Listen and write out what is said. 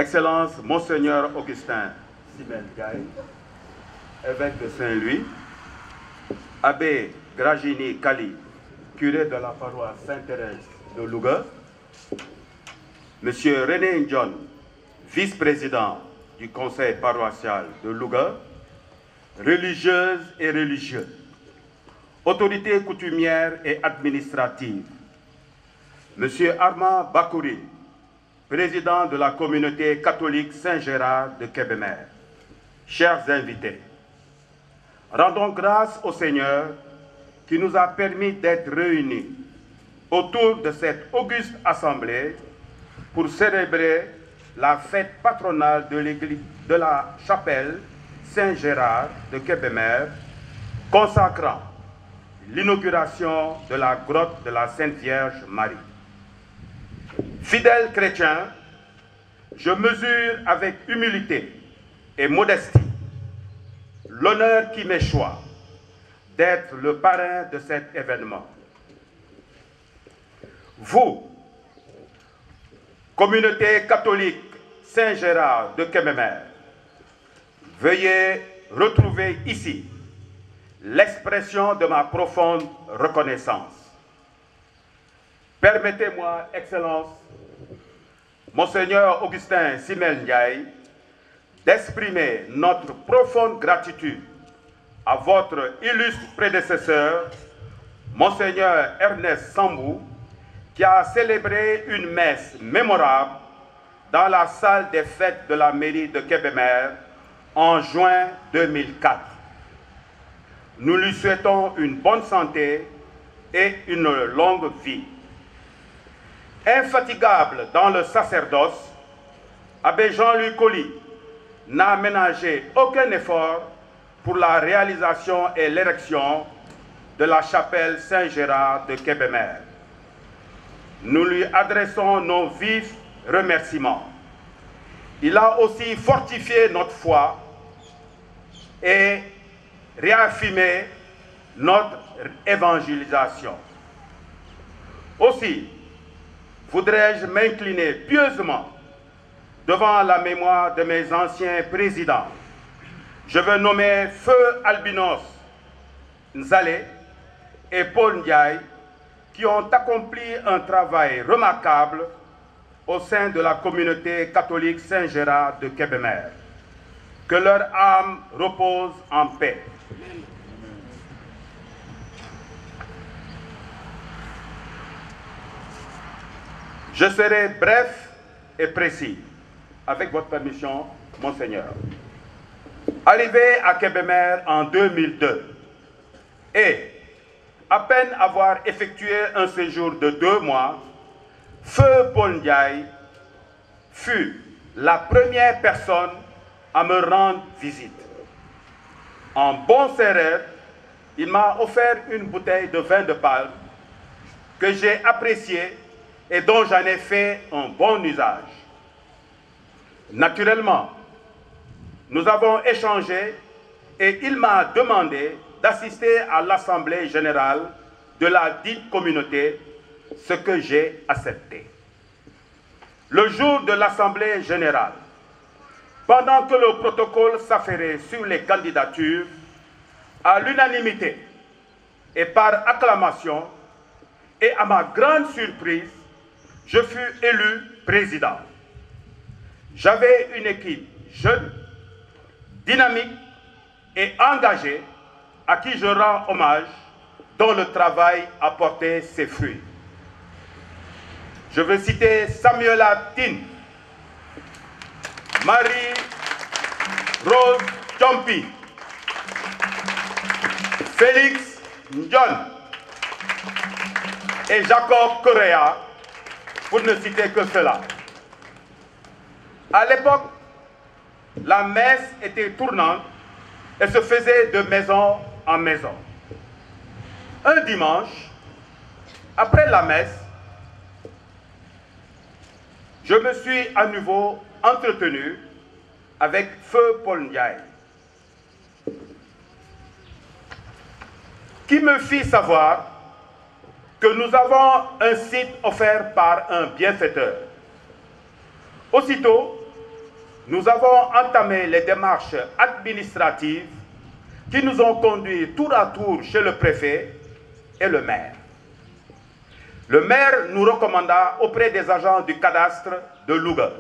Excellence, Monseigneur Augustin Simen Ndiaye, évêque de Saint-Louis, Abbé Gragini Kali, curé de la paroisse Sainte-Thérèse de Louga, Monsieur René Ndion, vice-président du conseil paroissial de Louga, religieuses et religieux, autorités coutumières et administratives, Monsieur Armand Bakouri, président de la communauté catholique Saint-Gérard de Kébémer, chers invités, rendons grâce au Seigneur qui nous a permis d'être réunis autour de cette auguste assemblée pour célébrer la fête patronale de l'église de la chapelle Saint-Gérard de Kébémer, consacrant l'inauguration de la grotte de la Sainte Vierge Marie. Fidèles chrétiens, je mesure avec humilité et modestie l'honneur qui m'échoit d'être le parrain de cet événement. Vous, communauté catholique Saint-Gérard de Kébémer, veuillez retrouver ici l'expression de ma profonde reconnaissance. Permettez-moi, Excellence, Monseigneur Augustin Simen Ndiaye, d'exprimer notre profonde gratitude à votre illustre prédécesseur, Monseigneur Ernest Sambou, qui a célébré une messe mémorable dans la salle des fêtes de la mairie de Kébémer en juin 2004. Nous lui souhaitons une bonne santé et une longue vie. Infatigable dans le sacerdoce, Abbé Jean-Louis Colly n'a ménagé aucun effort pour la réalisation et l'érection de la chapelle Saint-Gérard de Kébémer. Nous lui adressons nos vifs remerciements. Il a aussi fortifié notre foi et réaffirmé notre évangélisation. Aussi, voudrais-je m'incliner pieusement devant la mémoire de mes anciens présidents. Je veux nommer Feu Albinos Nzalé et Paul Ndiaye, qui ont accompli un travail remarquable au sein de la communauté catholique Saint-Gérard de Kébémer. Que leur âme repose en paix. Je serai bref et précis, avec votre permission, Monseigneur. Arrivé à Kébémer en 2002 et à peine avoir effectué un séjour de 2 mois, Feu Paul Ndiaye fut la première personne à me rendre visite. En bon sérère, il m'a offert une bouteille de vin de palme que j'ai appréciée et dont j'en ai fait un bon usage. Naturellement, nous avons échangé et il m'a demandé d'assister à l'Assemblée générale de la dite communauté, ce que j'ai accepté. Le jour de l'Assemblée générale, pendant que le protocole s'affairait sur les candidatures, à l'unanimité et par acclamation, et à ma grande surprise, je fus élu président. J'avais une équipe jeune, dynamique et engagée à qui je rends hommage, dont le travail a porté ses fruits. Je veux citer Samuela Tine, Marie-Rose Tchompi, Félix Ndion et Jacob Correa, pour ne citer que cela. À l'époque, la messe était tournante et se faisait de maison en maison. Un dimanche, après la messe, je me suis à nouveau entretenu avec Feu Paul Ndiaye, qui me fit savoir que nous avons un site offert par un bienfaiteur. Aussitôt, nous avons entamé les démarches administratives qui nous ont conduits tour à tour chez le préfet et le maire. Le maire nous recommanda auprès des agents du cadastre de Louga.